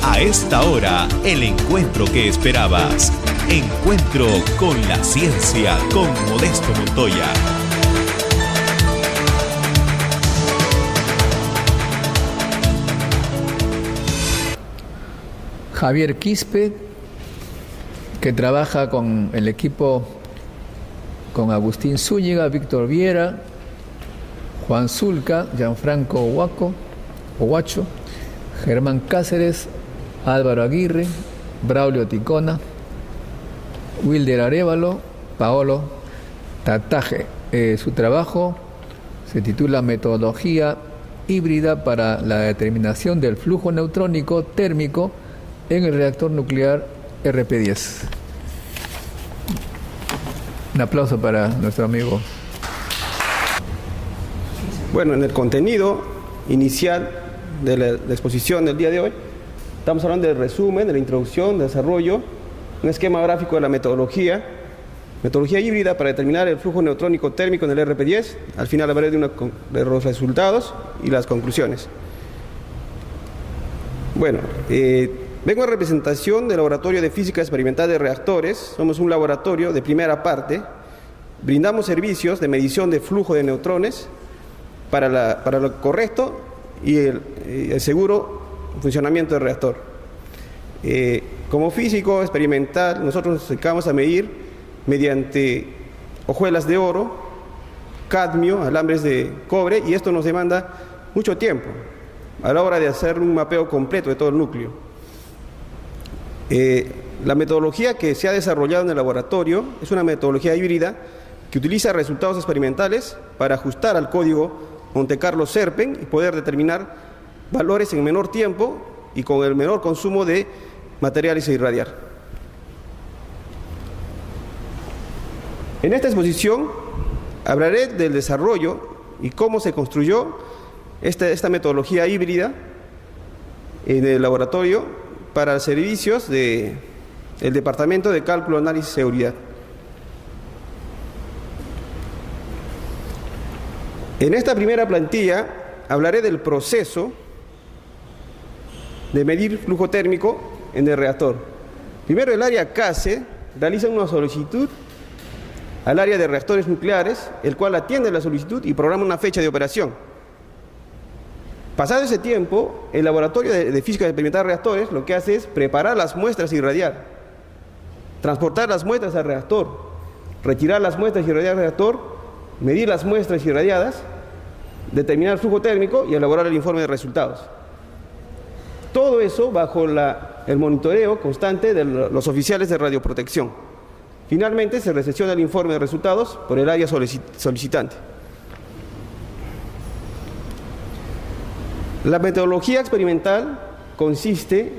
A esta hora, el encuentro que esperabas. Encuentro con la ciencia con Modesto Montoya. Javier Quispe, que trabaja con el equipo con Agustín Zúñiga, Víctor Viera, Juan Zulca, Gianfranco Ohuacho, Germán Cáceres, Álvaro Aguirre, Braulio Ticona, Wilder Arévalo, Paolo Tataje. Su trabajo se titula Metodología híbrida para la determinación del flujo neutrónico térmico en el reactor nuclear RP10. Un aplauso para nuestro amigo. Bueno, en el contenido inicial de la exposición del día de hoy, estamos hablando del resumen, de la introducción, del desarrollo, un esquema gráfico de la metodología híbrida para determinar el flujo neutrónico térmico en el RP10. Al final hablaré de los resultados y las conclusiones. Bueno, vengo en representación del Laboratorio de Física Experimental de Reactores. Somos un laboratorio de primera parte. Brindamos servicios de medición de flujo de neutrones para lo correcto y el seguro funcionamiento del reactor. Como físico experimental, nosotros nos dedicamos a medir mediante hojuelas de oro, cadmio, alambres de cobre, y esto nos demanda mucho tiempo a la hora de hacer un mapeo completo de todo el núcleo. La metodología que se ha desarrollado en el laboratorio es una metodología híbrida que utiliza resultados experimentales para ajustar al código Monte Carlo Serpent y poder determinar valores en menor tiempo y con el menor consumo de materiales a irradiar. En esta exposición hablaré del desarrollo y cómo se construyó esta metodología híbrida en el laboratorio para servicios del Departamento de Cálculo, Análisis y Seguridad. En esta primera plantilla hablaré del proceso de medir flujo térmico en el reactor. Primero, el área CASE realiza una solicitud al área de reactores nucleares, el cual atiende la solicitud y programa una fecha de operación. Pasado ese tiempo, el Laboratorio de Física Experimental de Reactores lo que hace es preparar las muestras y irradiar, transportar las muestras al reactor, retirar las muestras y irradiar al reactor, medir las muestras irradiadas, determinar el flujo térmico y elaborar el informe de resultados. Todo eso bajo el monitoreo constante de los oficiales de radioprotección. Finalmente se recepciona el informe de resultados por el área solicitante. La metodología experimental consiste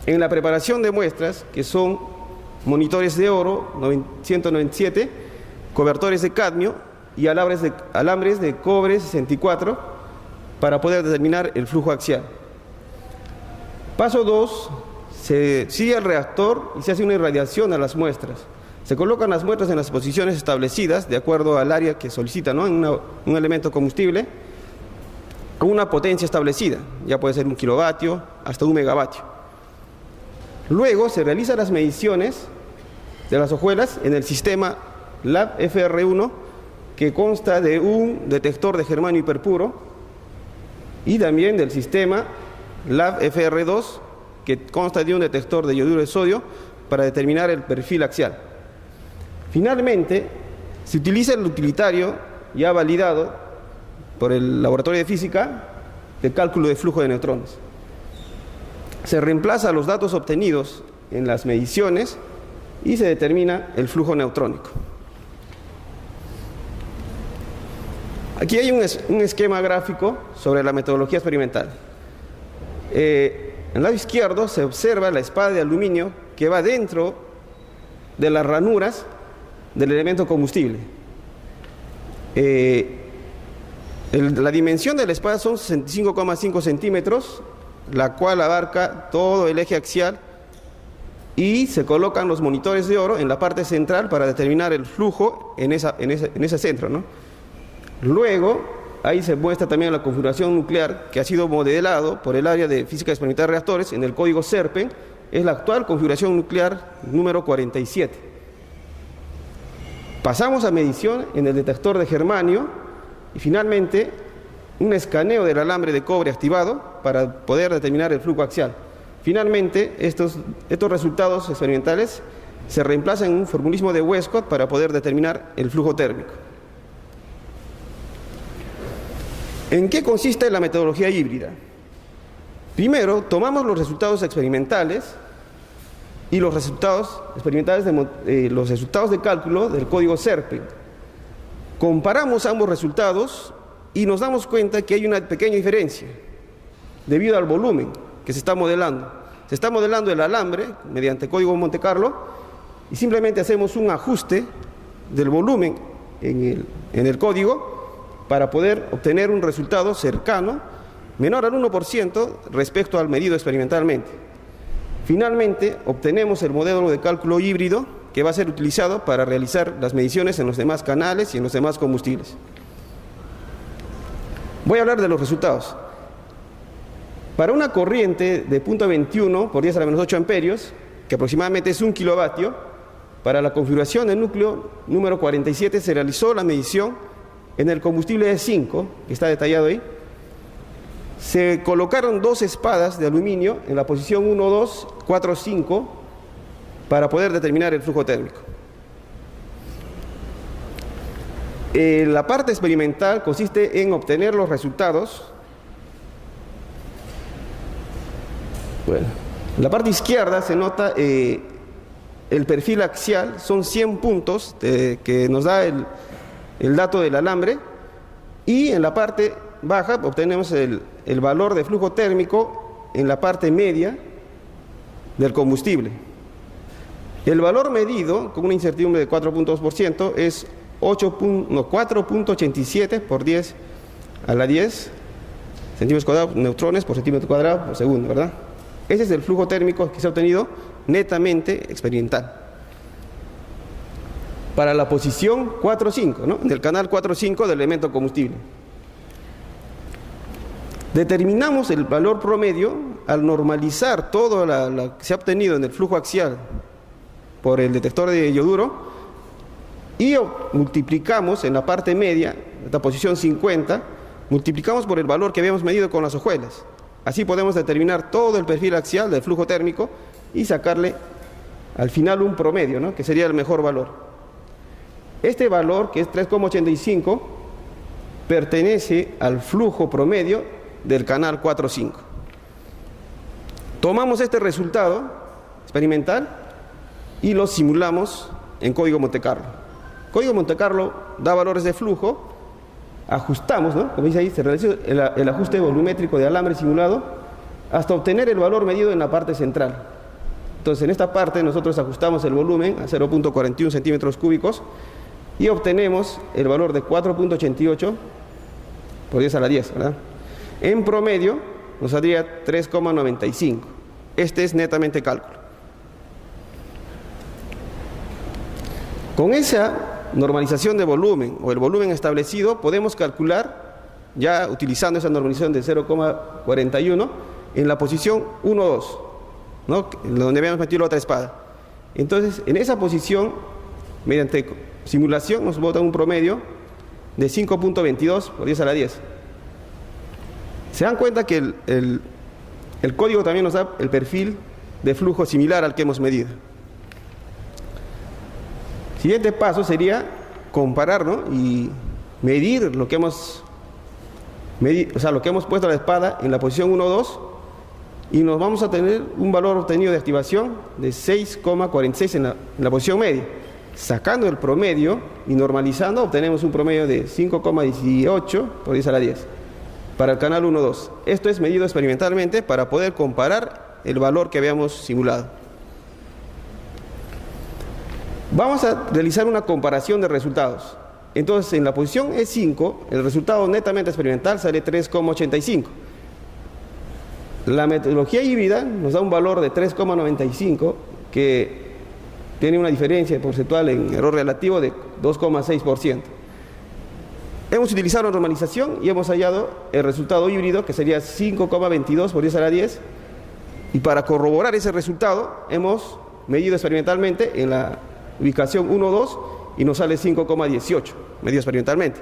en la preparación de muestras que son monitores de oro 197, cobertores de cadmio y alambres de cobre 64 para poder determinar el flujo axial. Paso 2, se sigue el reactor y se hace una irradiación a las muestras. Se colocan las muestras en las posiciones establecidas de acuerdo al área que solicita, ¿no? En un elemento combustible con una potencia establecida, ya puede ser 1 kilovatio hasta 1 megavatio. Luego se realizan las mediciones de las hojuelas en el sistema Lab FR1, que consta de un detector de germanio hiperpuro, y también del sistema Lab FR2, que consta de un detector de yoduro de sodio para determinar el perfil axial. Finalmente, se utiliza el utilitario ya validado por el Laboratorio de Física de cálculo de flujo de neutrones. Se reemplaza los datos obtenidos en las mediciones y se determina el flujo neutrónico. Aquí hay un esquema gráfico sobre la metodología experimental. En el lado izquierdo se observa la espada de aluminio que va dentro de las ranuras del elemento combustible. La dimensión de la espada son 65,5 centímetros, la cual abarca todo el eje axial, y se colocan los monitores de oro en la parte central para determinar el flujo en ese centro, ¿no? Luego, ahí se muestra también la configuración nuclear que ha sido modelado por el área de física experimental de reactores en el código SERPEN. Es la actual configuración nuclear número 47. Pasamos a medición en el detector de germanio y finalmente un escaneo del alambre de cobre activado para poder determinar el flujo axial. Finalmente, estos resultados experimentales se reemplazan en un formulismo de Westcott para poder determinar el flujo térmico. ¿En qué consiste la metodología híbrida? Primero, tomamos los resultados experimentales y los resultados experimentales los resultados de cálculo del código SERPEN. Comparamos ambos resultados y nos damos cuenta que hay una pequeña diferencia debido al volumen que se está modelando. Se está modelando el alambre mediante código Monte Carlo y simplemente hacemos un ajuste del volumen en el código para poder obtener un resultado cercano, menor al 1% respecto al medido experimentalmente. Finalmente, obtenemos el modelo de cálculo híbrido que va a ser utilizado para realizar las mediciones en los demás canales y en los demás combustibles. Voy a hablar de los resultados. Para una corriente de 0.21 por 10 a la menos 8 amperios, que aproximadamente es 1 kilovatio, para la configuración del núcleo número 47 se realizó la medición en el combustible E5, que está detallado ahí. Se colocaron 2 espadas de aluminio en la posición 1, 2, 4, 5 para poder determinar el flujo térmico. La parte experimental consiste en obtener los resultados. Bueno, en la parte izquierda se nota el perfil axial, son 100 puntos que nos da el dato del alambre, y en la parte baja obtenemos el valor de flujo térmico en la parte media del combustible. El valor medido con una incertidumbre de 4.2% es 4.87 por 10 a la 10 centímetros cuadrados, neutrones por centímetro cuadrado por segundo, ¿verdad? Ese es el flujo térmico que se ha obtenido netamente experimental. Para la posición 4.5, ¿no? En el canal 4.5 del elemento combustible. Determinamos el valor promedio al normalizar todo lo que se ha obtenido en el flujo axial por el detector de yoduro y multiplicamos en la parte media, la posición 50, multiplicamos por el valor que habíamos medido con las hojuelas. Así podemos determinar todo el perfil axial del flujo térmico y sacarle al final un promedio, ¿no? Que sería el mejor valor. Este valor, que es 3,85, pertenece al flujo promedio del canal 4.5. Tomamos este resultado experimental y lo simulamos en código Monte Carlo. Código Monte Carlo da valores de flujo, ajustamos, ¿no? Como dice ahí, se realiza el ajuste volumétrico de alambre simulado hasta obtener el valor medido en la parte central. Entonces, en esta parte nosotros ajustamos el volumen a 0.41 centímetros cúbicos y obtenemos el valor de 4.88 por 10 a la 10, ¿verdad? En promedio nos saldría 3,95. Este es netamente cálculo. Con esa normalización de volumen o el volumen establecido podemos calcular, ya utilizando esa normalización de 0,41, en la posición 1, 2, ¿no? Donde habíamos metido la otra espada. Entonces, en esa posición, mediante simulación, nos bota un promedio de 5.22 por 10 a la 10. Se dan cuenta que el código también nos da el perfil de flujo similar al que hemos medido. Siguiente paso sería comparar, ¿no? Y medir lo que hemos lo que hemos puesto a la espada en la posición 1, 2, y nos vamos a tener un valor obtenido de activación de 6,46 en la posición media. Sacando el promedio y normalizando, obtenemos un promedio de 5,18 por 10 a la 10 para el canal 1, 2. Esto es medido experimentalmente para poder comparar el valor que habíamos simulado. Vamos a realizar una comparación de resultados. Entonces, en la posición E5, el resultado netamente experimental sale 3,85. La metodología híbrida nos da un valor de 3,95, que tiene una diferencia porcentual en error relativo de 2,6%. Hemos utilizado la normalización y hemos hallado el resultado híbrido, que sería 5,22 por 10 a la 10. Y para corroborar ese resultado, hemos medido experimentalmente en la ubicación 1, 2 y nos sale 5,18, medido experimentalmente.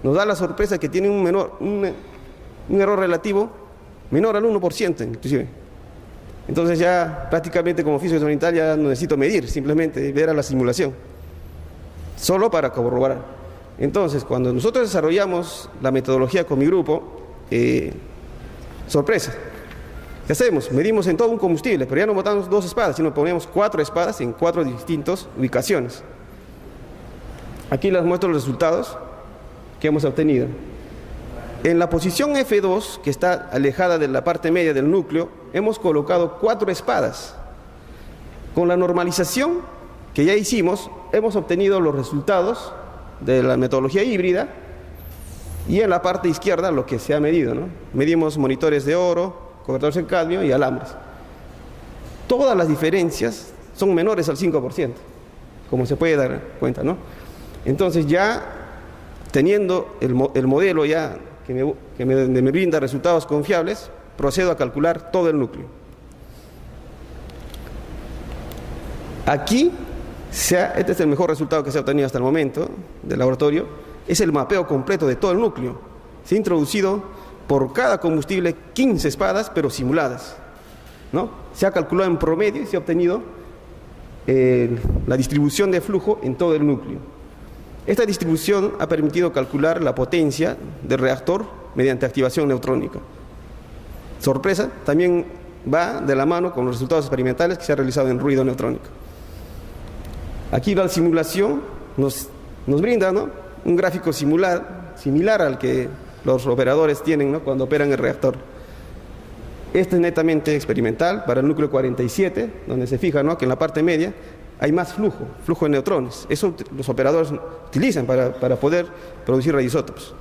Nos da la sorpresa que tiene un error relativo menor al 1%, inclusive. Entonces ya prácticamente como físico experimental ya no necesito medir, simplemente ver a la simulación, solo para corroborar. Entonces, cuando nosotros desarrollamos la metodología con mi grupo, sorpresa, ¿qué hacemos? Medimos en todo un combustible, pero ya no botamos 2 espadas, sino ponemos 4 espadas en 4 distintas ubicaciones. Aquí les muestro los resultados que hemos obtenido. En la posición F2, que está alejada de la parte media del núcleo, hemos colocado 4 espadas. Con la normalización que ya hicimos, hemos obtenido los resultados de la metodología híbrida y en la parte izquierda lo que se ha medido, ¿no? Medimos monitores de oro, cobertores en cadmio y alambres. Todas las diferencias son menores al 5%, como se puede dar cuenta, ¿no? Entonces ya teniendo el modelo ya que me brinda resultados confiables, procedo a calcular todo el núcleo. Aquí, este es el mejor resultado que se ha obtenido hasta el momento del laboratorio, es el mapeo completo de todo el núcleo. Se ha introducido por cada combustible 15 espadas, pero simuladas, ¿no? Se ha calculado en promedio y se ha obtenido la distribución de flujo en todo el núcleo. Esta distribución ha permitido calcular la potencia del reactor mediante activación neutrónica. Sorpresa, también va de la mano con los resultados experimentales que se han realizado en ruido neutrónico. Aquí la simulación nos brinda, ¿no?, un gráfico similar al que los operadores tienen, ¿no?, cuando operan el reactor. Este es netamente experimental para el núcleo 47, donde se fija, ¿no?, que en la parte media hay más flujo de neutrones. Eso los operadores utilizan para poder producir radioisótopos.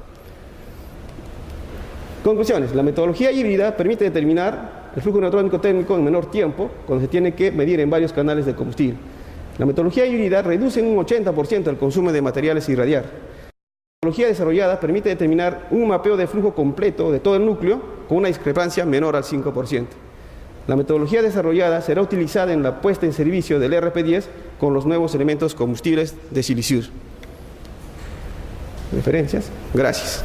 Conclusiones. La metodología híbrida permite determinar el flujo neutrónico térmico en menor tiempo, cuando se tiene que medir en varios canales de combustible. La metodología híbrida reduce en un 80% el consumo de materiales a irradiar. La metodología desarrollada permite determinar un mapeo de flujo completo de todo el núcleo con una discrepancia menor al 5%. La metodología desarrollada será utilizada en la puesta en servicio del RP10 con los nuevos elementos combustibles de silicio. ¿Referencias? Gracias.